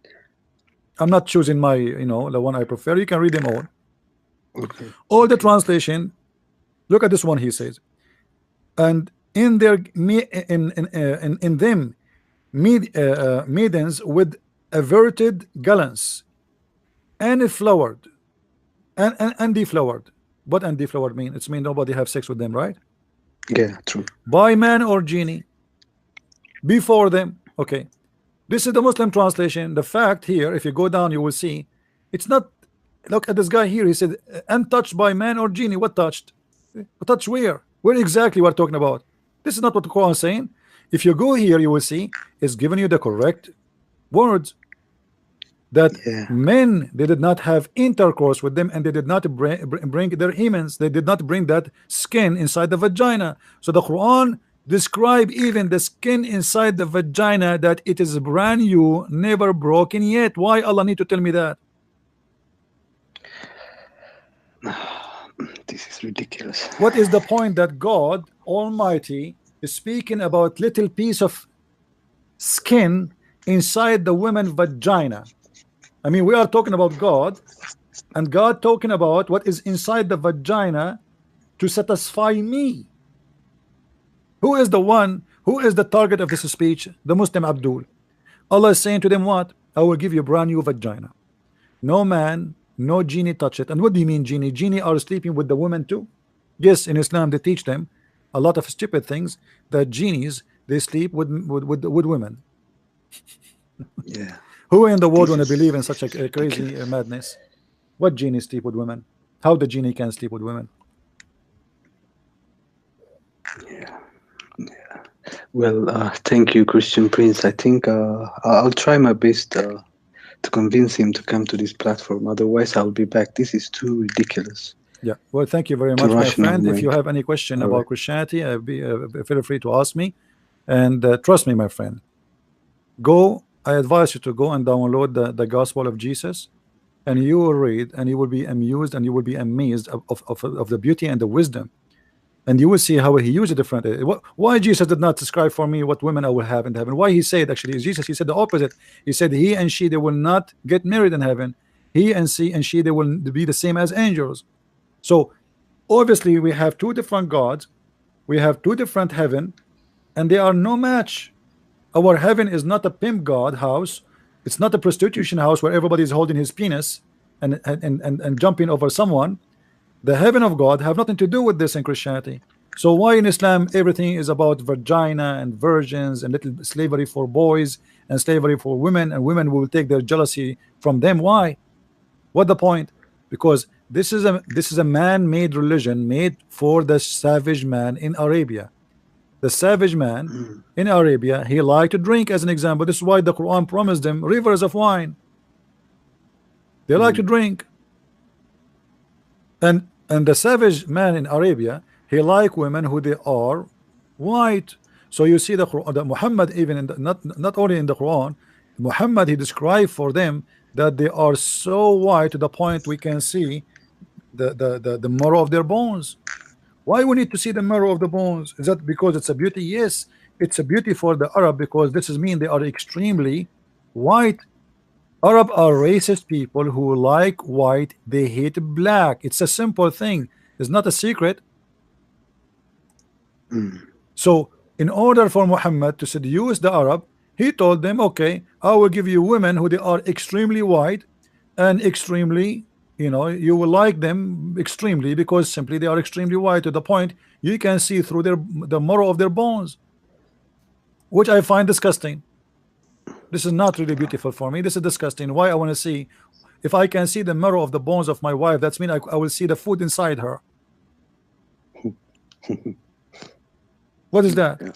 I'm not choosing my, the one I prefer. You can read them all. Okay. All the translation. Look at this one. He says, and in their in them maidens with averted gallants and flowered and deflowered. What and deflowered mean? It's mean nobody have sex with them, right? Yeah, true. By man or genie before them. Okay, this is the Muslim translation. The fact here, if you go down, you will see it's not. Look at this guy here. He said, untouched by man or genie. What touched? Touch where? Where exactly we're talking about? This is not what the Quran is saying. If you go here, you will see it's giving you the correct words that Yeah. men they did not have intercourse with them and they did not bring their hymens, they did not bring that skin inside the vagina. So the Quran describe even the skin inside the vagina that it is brand new, never broken yet. Why Allah need to tell me that? This is ridiculous. What is the point that God Almighty is speaking about little piece of skin inside the woman vagina? I mean, we are talking about God, and God talking about what is inside the vagina to satisfy me. Who is the one? Who is the target of this speech? The Muslim Abdul. Allah is saying to them, what? I will give you a brand new vagina. No man, no genie touch it. And what do you mean genie? Genie are sleeping with the women too. Yes, in Islam they teach them a lot of stupid things, that genies they sleep with women. Yeah. Who in the world This want to is believe in such a crazy ridiculous. madness? What genie sleep with women? How the genie can sleep with women? Yeah. Well, thank you, Christian Prince. I think I'll try my best to convince him to come to this platform. Otherwise, I'll be back. This is too ridiculous Yeah. Well, thank you very to much, my rational friend. If you mind. have any question All right. about Christianity, feel free to ask me. And trust me, my friend, go. I advise you to go and download the Gospel of Jesus, and you will read, and you will be amused, and you will be amazed of the beauty and the wisdom, and you will see how he used it different. Why Jesus did not describe for me what women I will have in heaven? Why he said actually Jesus? He said the opposite. He said he and she they will not get married in heaven. He and she they will be the same as angels. So obviously we have two different gods, we have two different heaven, and they are no match. Our heaven is not a pimp god house. It's not a prostitution house where everybody is holding his penis and jumping over someone. The heaven of God have nothing to do with this in Christianity. So why in Islam everything is about vagina and virgins and little slavery for boys and slavery for women, and women will take their jealousy from them? Why? What the point? Because this is a man-made religion made for the savage man in Arabia. The savage man Mm. in Arabia, he liked to drink, as an example. This is why the Quran promised them rivers of wine. They like to Mm. drink. And the savage man in Arabia, he like women who they are white. So you see the Quran, the Muhammad, even in the, not only in the Quran, Muhammad he described for them that they are so white to the point we can see the marrow of their bones. Why we need to see the marrow of the bones? Is that because it's a beauty? Yes, it's a beauty for the Arab, because this is mean they are extremely white. Arab are racist people who like white, they hate black. It's a simple thing, it's not a secret. Mm. So in order for Muhammad to seduce the Arab, he told them, okay, I will give you women who they are extremely white and extremely, you will like them extremely because simply they are extremely white to the point you can see through the marrow of their bones, which I find disgusting. This is not really beautiful for me. This is disgusting. Why I want to see? If I can see the marrow of the bones of my wife, that's mean I will see the food inside her. What is that? Yeah.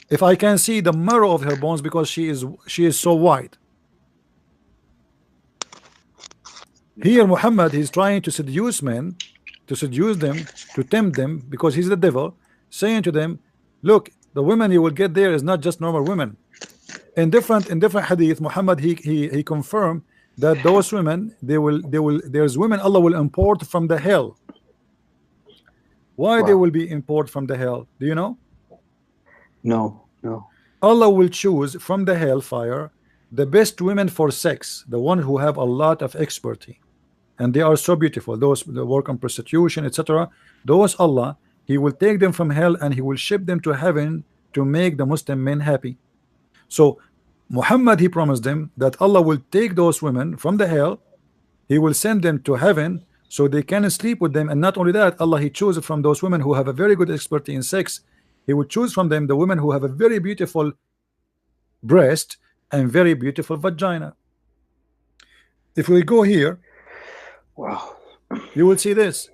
If I can see the marrow of her bones because she is so white. Here Muhammad he's trying to seduce men, to seduce them, to tempt them, because he's the devil, saying to them, look, the women you will get there is not just normal women. In different hadith, Muhammad he confirmed that those women there's women Allah will import from the hell. Why they Wow. will be imported from the hell? Do you know? No. No. Allah will choose from the hellfire the best women for sex, the one who have a lot of expertise, and they are so beautiful. Those that work on prostitution, etc. Those Allah He will take them from hell and He will ship them to heaven to make the Muslim men happy. So Muhammad he promised them that Allah will take those women from the hell. He will send them to heaven so they can sleep with them. And not only that, Allah, He chooses from those women who have a very good expertise in sex. He would choose from them the women who have a very beautiful breast and very beautiful vagina. If we go here, Wow. you will see this.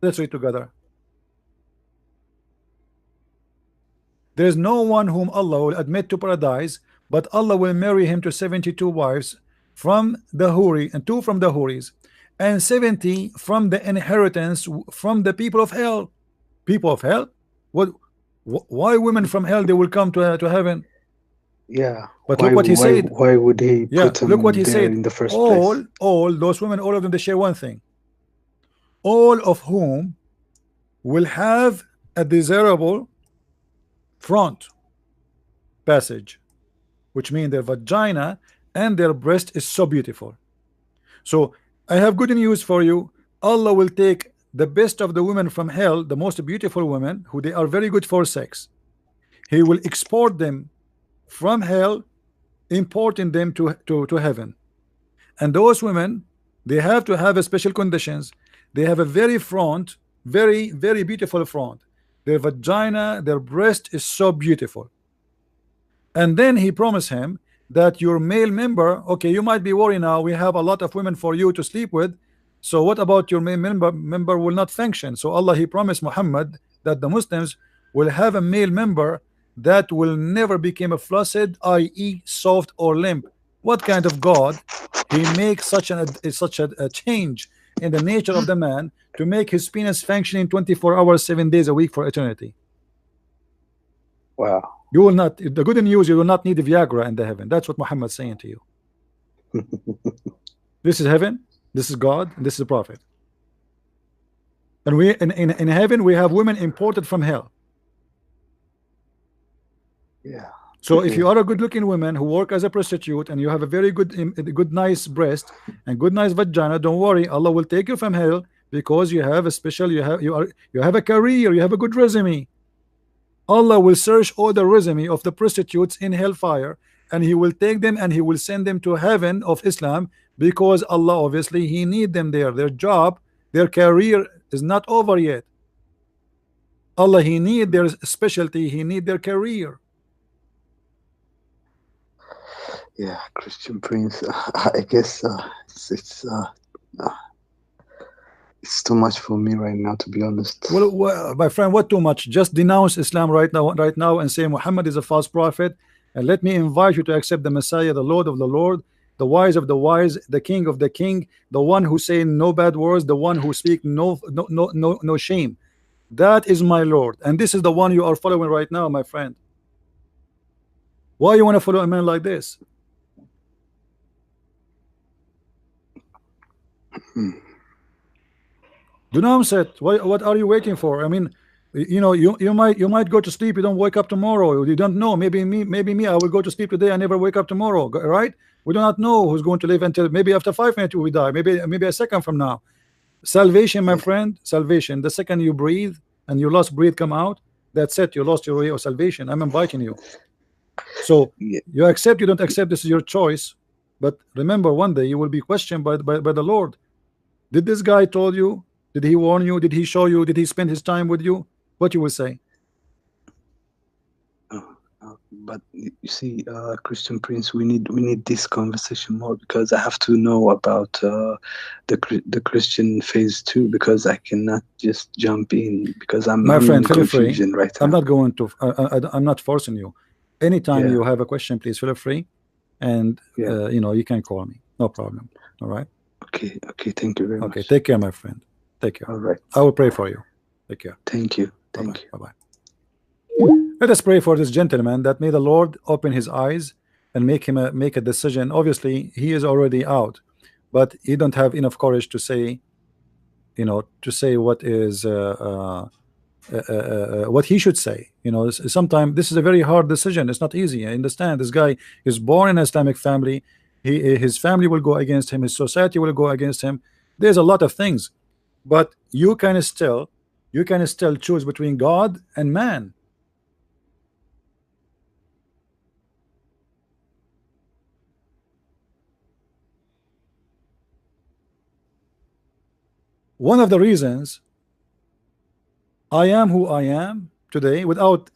Let's read together. There is no one whom Allah will admit to paradise, but Allah will marry him to 72 wives from the Huri, and 2 from the Huris, and 70 from the inheritance from the people of hell. People of hell? What? Why women from hell they will come to heaven? Yeah. But look what he said. Why would he Yeah, put look what them he there said. in the first place? All those women, all of them, they share one thing. All of whom will have a desirable front passage, which means their vagina and their breast is so beautiful. So I have good news for you. Allah will take the best of the women from hell, the most beautiful women, who they are very good for sex. He will export them from hell, importing them to heaven. And those women, they have to have a special conditions. They have a very front, very beautiful front. Their vagina, their breast is so beautiful. And then he promised him that your male member, okay, you might be worried now, we have a lot of women for you to sleep with, so what about your male member will not function? So Allah, He promised Muhammad that the Muslims will have a male member that will never become a flaccid, i.e. soft or limp. What kind of God He makes such a change in the nature of the man to make his penis functioning 24 hours 7 days a week for eternity? Wow. You will not, the good news, you will not need Viagra in the heaven. That's what Muhammad's saying to you. This is heaven, this is God, and this is the Prophet. And we in heaven we have women imported from hell. Yeah. So if you are a good-looking woman who work as a prostitute and you have a very good nice breast and good nice vagina, don't worry, Allah will take you from hell because you have a special, you have a career, you have a good resume. Allah will search all the resume of the prostitutes in hellfire, and He will take them and He will send them to heaven of Islam, because Allah obviously He need them there. Their job, their career is not over yet. Allah, He need their specialty, He need their career. Yeah, Christian Prince. I guess it's too much for me right now, to be honest. Well, my friend, what too much? Just denounce Islam right now, and say Muhammad is a false prophet, and let me invite you to accept the Messiah, the Lord of the Lord, the wise of the wise, the King of the King, the one who say no bad words, the one who speak no shame. That is my Lord, and this is the one you are following right now, my friend. Why you want to follow a man like this? Denounce it. What are you waiting for? I mean, you know, you might go to sleep, you don't wake up tomorrow. You don't know. Maybe me, I will go to sleep today, I never wake up tomorrow, right? We do not know who's going to live until maybe after 5 minutes we die, maybe a second from now. Salvation, my friend, salvation. The second you breathe and your last breath come out, that's it, you lost your way of salvation. I'm inviting you. So you accept, you don't accept, this is your choice. But remember, one day you will be questioned by the Lord. Did this guy told you? Did he warn you? Did he show you? Did he spend his time with you? What you will say? But you see, Christian Prince, we need this conversation more, because I have to know about the Christian phase too, because I cannot just jump in, because I'm friend, in feel free. confusion right now. I'm not going to. I'm not forcing you. Anytime Yeah. you have a question, please feel free, and Yeah. you know, you can call me. No problem. All right. Okay. Thank you very much. Okay. Take care, my friend. Take care. All right. I will pray for you. Take care. Thank you. Bye Thank you. bye. Let us pray for this gentleman, that may the Lord open his eyes and make him make a decision. Obviously, he is already out, but he don't have enough courage to say, you know, to say what is what he should say. You know, sometimes this is a very hard decision. It's not easy. I understand. This guy is born in an Islamic family. His family will go against him. His society will go against him. There's a lot of things, but you can still choose between God and man. one of the reasons I am who I am today, without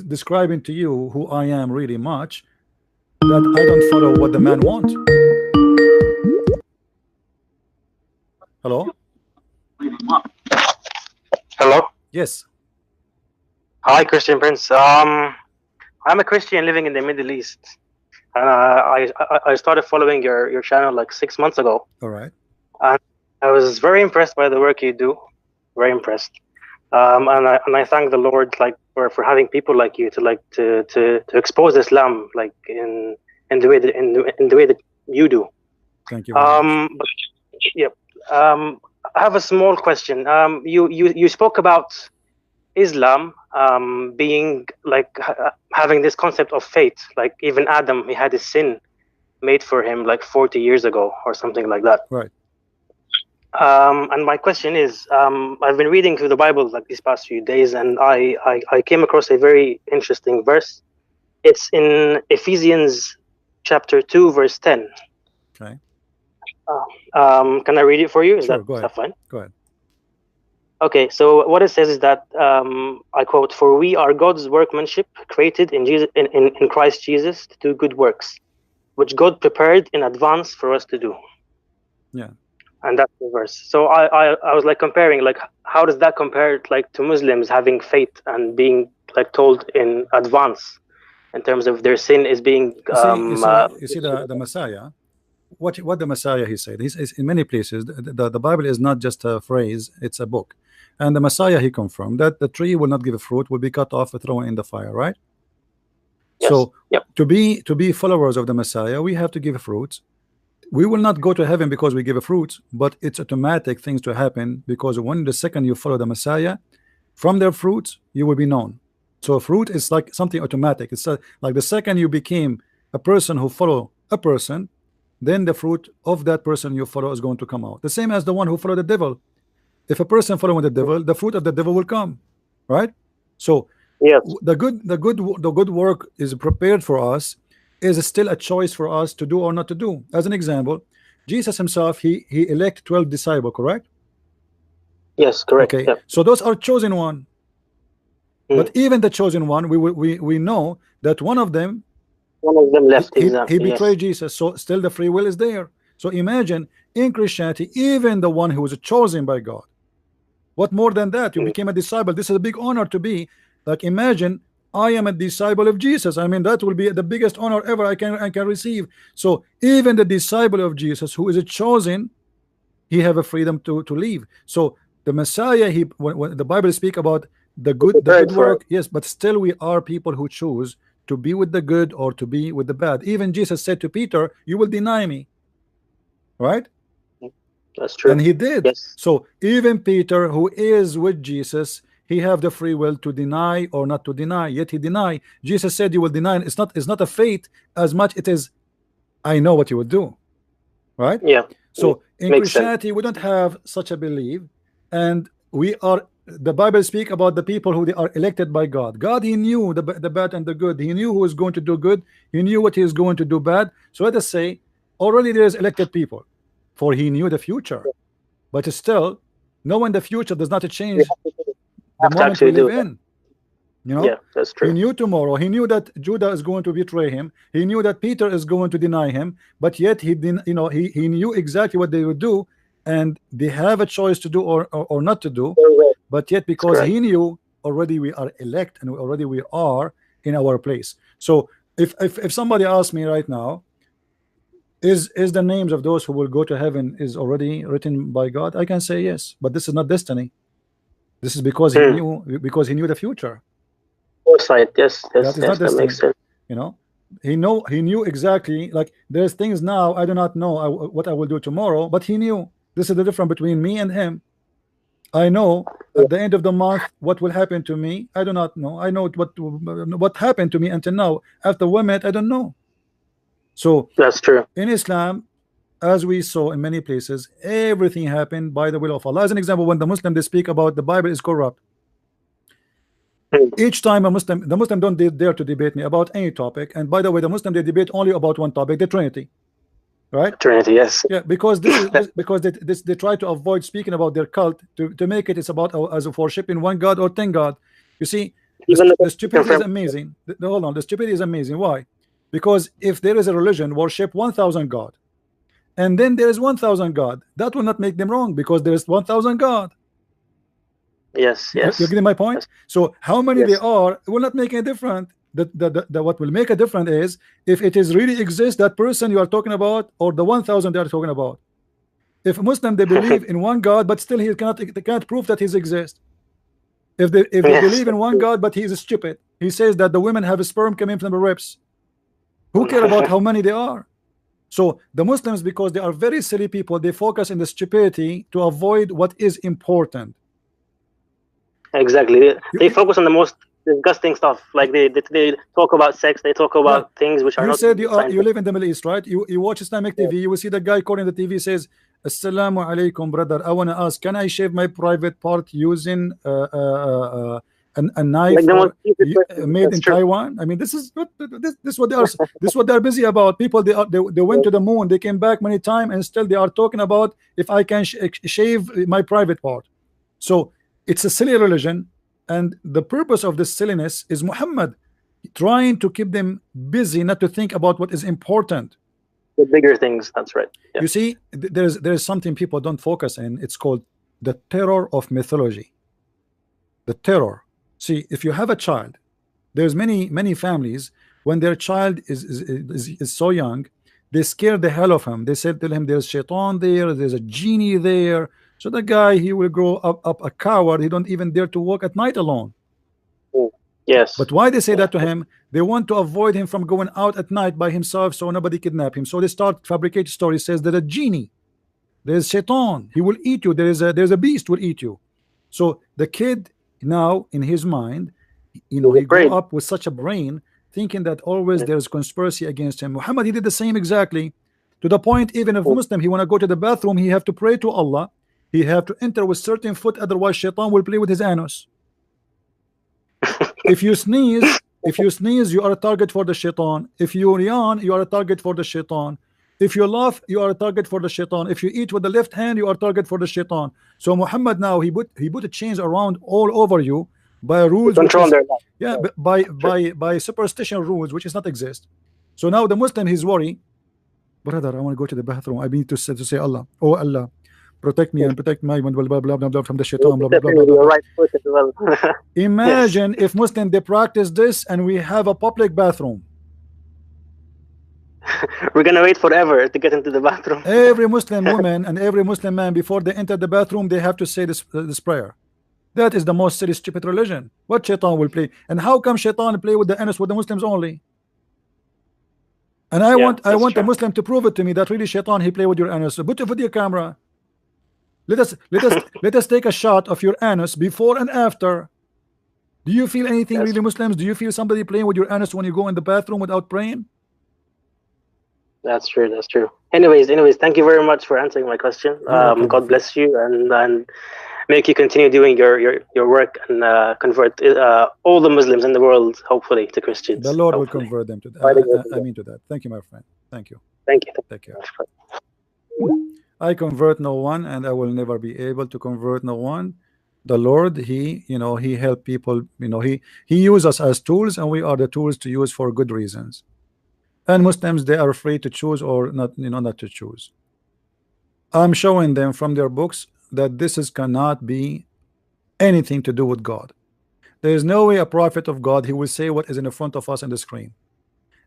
describing to you who I am really much, that I don't follow what the man want. Hello? Hello. Yes. Hi, Christian Prince. I'm a Christian living in the Middle East, and I started following your channel like 6 months ago, All right. and I was very impressed by the work you do. Very impressed. And I thank the Lord like for having people like you to expose Islam like in the way that you do. Thank you very much. But yeah. I have a small question. You spoke about Islam being like having this concept of fate. Like even Adam, he had his sin made for him like 40 years ago or something like that. Right. And my question is, I've been reading through the Bible like these past few days, and I came across a very interesting verse. It's in Ephesians chapter 2, verse 10. Okay. Can I read it for you? Is Sure, go that ahead. fine? Go ahead. Okay, so what it says is that I quote: "For we are God's workmanship, created in Jesus, in Christ Jesus, to do good works, which God prepared in advance for us to do." Yeah. And that's the verse. So I was like comparing, like, how does that compare like to Muslims having faith and being like told in advance in terms of their sin is being You see the Messiah. What the Messiah he said. He's in many places. The Bible is not just a phrase; it's a book. And the Messiah he confirmed that the tree will not give fruit, will be cut off, and thrown in the fire. Right. yes, So yep, to be followers of the Messiah, we have to give fruits. We will not go to heaven because we give a fruit, but it's automatic things to happen, because when the second you follow the Messiah, from their fruits you will be known. So fruit is like something automatic. It's like the second you became a person who follow a person, then the fruit of that person you follow is going to come out. The same as the one who followed the devil. If a person following the devil, the fruit of the devil will come, right? So yes, the good work is prepared for us, is still a choice for us to do or not to do. As an example, Jesus himself, he elect 12 disciples, correct? yes, correct, Okay, yep. so those are chosen one. Mm. But even the chosen one, we know that one of them One of them he, left, he, he exactly. Yes, betrayed Jesus. So still the free will is there. So imagine in Christianity, even the one who was chosen by God, what more than that? You mm. became a disciple. This is a big honor to be. Like, imagine I am a disciple of Jesus. I mean, that will be the biggest honor ever I can receive. So even the disciple of Jesus who is a chosen, he have a freedom to leave. So the Messiah, when the Bible speak about the good Prepared for it. work, yes, but still we are people who choose to be with the good or to be with the bad. Even Jesus said to Peter, you will deny me, right? That's And true. he did. Yes, So even Peter, who is with Jesus, he have the free will to deny or not to deny, yet he deny. Jesus said you will deny. It's not a fate as much it is, I know what you will do, right? yeah, yeah. So in Makes sense. Christianity we don't have such a belief, and we are, the Bible speak about the people who they are elected by God. God, he knew the bad and the good. He knew who was going to do good, he knew what he is going to do bad. So let us say already there is elected people, for he knew the future. But still, knowing the future does not We change the have to moment we actually live do that. in. You Yeah, know, that's he true. knew tomorrow. He knew that Judah is going to betray him. He knew that Peter is going to deny him. But yet he didn't. He knew exactly what they would do, and they have a choice to do or not to do. Very well. But yet, That's because correct. he knew already, we are elect, and already we are in our place. So if somebody asks me right now, is the names of those who will go to heaven is already written by God, I can say yes. But this is not destiny. This is Hmm. because he knew the future. Foresight. Yes, That yes, is not yes. That makes destiny. sense. You know, he knew exactly. Like, there's things now I do not know what I will do tomorrow, but he knew. This is the difference between me and him. I know Yeah, at the end of the month what will happen to me. I do not know. I know what happened to me until now. After 1 minute, I don't know. So that's true. in Islam, as we saw in many places, everything happened by the will of Allah. As an example, when the Muslim they speak about the Bible is corrupt, Hmm. each time the Muslim don't dare to debate me about any topic. And by the way, the Muslim they debate only about one topic, the Trinity. right? Trinity, yes. Yeah, because this is because they try to avoid speaking about their cult to make it it's about as of worshiping one God or 10 God. You see, Even the stupidity is confirm. amazing. Hold on, the stupidity is amazing. Why? Because if there is a religion worship 1,000 God, and then there is 1,000 God, that will not make them wrong because there is 1,000 God. Yes, You're yes. getting my point? Yes. So how many Yes. there are will not make any difference. The what will make a difference is if it is really exists, that person you are talking about, or the 1,000 they are talking about. If a Muslim they believe in one God, but still they cannot prove that he exists. If they Yes. believe in one God, but he is stupid, he says that the women have a sperm coming from the ribs. Who care about how many they are? So the Muslims, because they are very silly people, they focus in the stupidity to avoid what is important. Exactly. They You, focus on the most disgusting stuff. Like they talk about sex. They talk yeah, about things which are you not said you scientific. live in the Middle East, right? You watch Islamic TV, you will see the guy calling the TV says, "Assalamu alaikum, brother. I want to ask, can I shave my private part using a Like knife the most or stupid question. made That's in true. Taiwan?" I mean, this is what they are this is what they are busy about. People they went to the moon, they came back many times, and still they are talking about if I can shave my private part. So it's a silly religion, and the purpose of this silliness is Muhammad trying to keep them busy, not to think about what is important. The bigger things. That's right. Yeah. You see, there's something people don't focus in. It's called the terror of mythology. The terror. See, if you have a child, there's many families when their child is so young, they scare the hell of him. They said tell him there's shaitan there, there's a genie there. So the guy he will grow up a coward. He don't even dare to walk at night alone. Mm. Yes. But why they say Yeah. that to him? They want to avoid him from going out at night by himself so nobody kidnap him. So they start fabricate stories says that a genie, there's shaitan, he will eat you, there's a beast will eat you. So the kid now in his mind, He's he grew afraid. up with such a brain thinking that always Yeah. there's conspiracy against him. Muhammad, he did the same exactly, to the point even if Muslim he want to go to the bathroom, he have to pray to Allah, he have to enter with certain foot, otherwise shaitan will play with his anus. If you sneeze, you are a target for the shaitan. If you yawn, you are a target for the shaitan. If you laugh, you are a target for the shaitan. If you eat with the left hand, you are a target for the shaitan. So Muhammad now he put a chains around all over you by rules which Control is, their life. yeah, True. by superstition rules which is not exist. So now the Muslim he's worried, brother, I want to go to the bathroom. I need to say Allah, oh Allah, protect me and protect my blah blah blah blah blah from the shaitan, blah blah Step blah in blah with blah your blah. right foot as well. Yes. Imagine if Muslim they practice this and we have a public bathroom. We're gonna wait forever to get into the bathroom. Every Muslim woman and every Muslim man before they enter the bathroom they have to say this prayer. That is the most silly stupid religion. What shaitan will play? And how come shaitan play with the anus with the Muslims only? And I Yeah, want that's a true. Muslim to prove it to me that really shaitan he play with your anus. So put a video camera. Let us take a shot of your anus before and after. Do you feel anything Yes. really, Muslims? Do you feel somebody playing with your anus when you go in the bathroom without praying? That's true. That's true. Anyways, thank you very much for answering my question. You're welcome, my God friend. bless you and make you continue doing your work and convert all the Muslims in the world, hopefully, to Christians. The Lord will Hopefully. convert them to By the that. grace of I God. mean to that. Thank you, my friend. Thank you. Thank you. Take care. I convert no one, and I will never be able to convert no one. The Lord, he help people. He uses us as tools, and we are the tools to use for good reasons. And Muslims, they are free to choose or not, not to choose. I'm showing them from their books that cannot be anything to do with God. There is no way a prophet of God he will say what is in the front of us on the screen.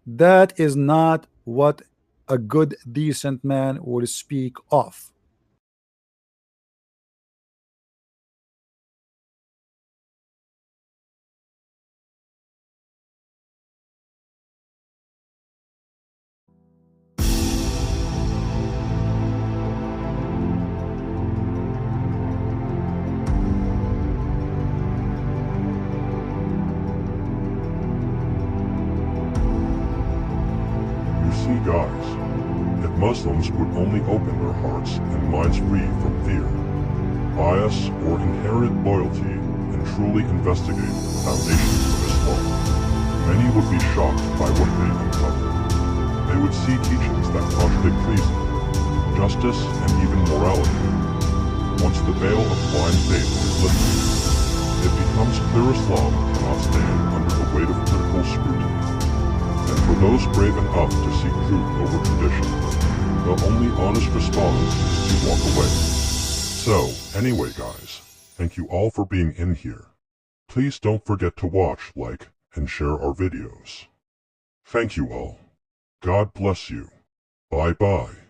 That is not what a good decent man will speak of. You see, guys, if Muslims would only open their hearts and minds free from fear, bias, or inherent loyalty and truly investigate the foundations of Islam, many would be shocked by what they uncover. They would see teachings that contradict ethic reason, justice, and even morality. Once the veil of blind faith is lifted, it becomes clear Islam cannot stand under the weight of critical scrutiny. And for those brave enough to seek truth over tradition, the only honest response is to walk away. So, anyway guys, thank you all for being in here. Please don't forget to watch, like, and share our videos. Thank you all. God bless you. Bye bye.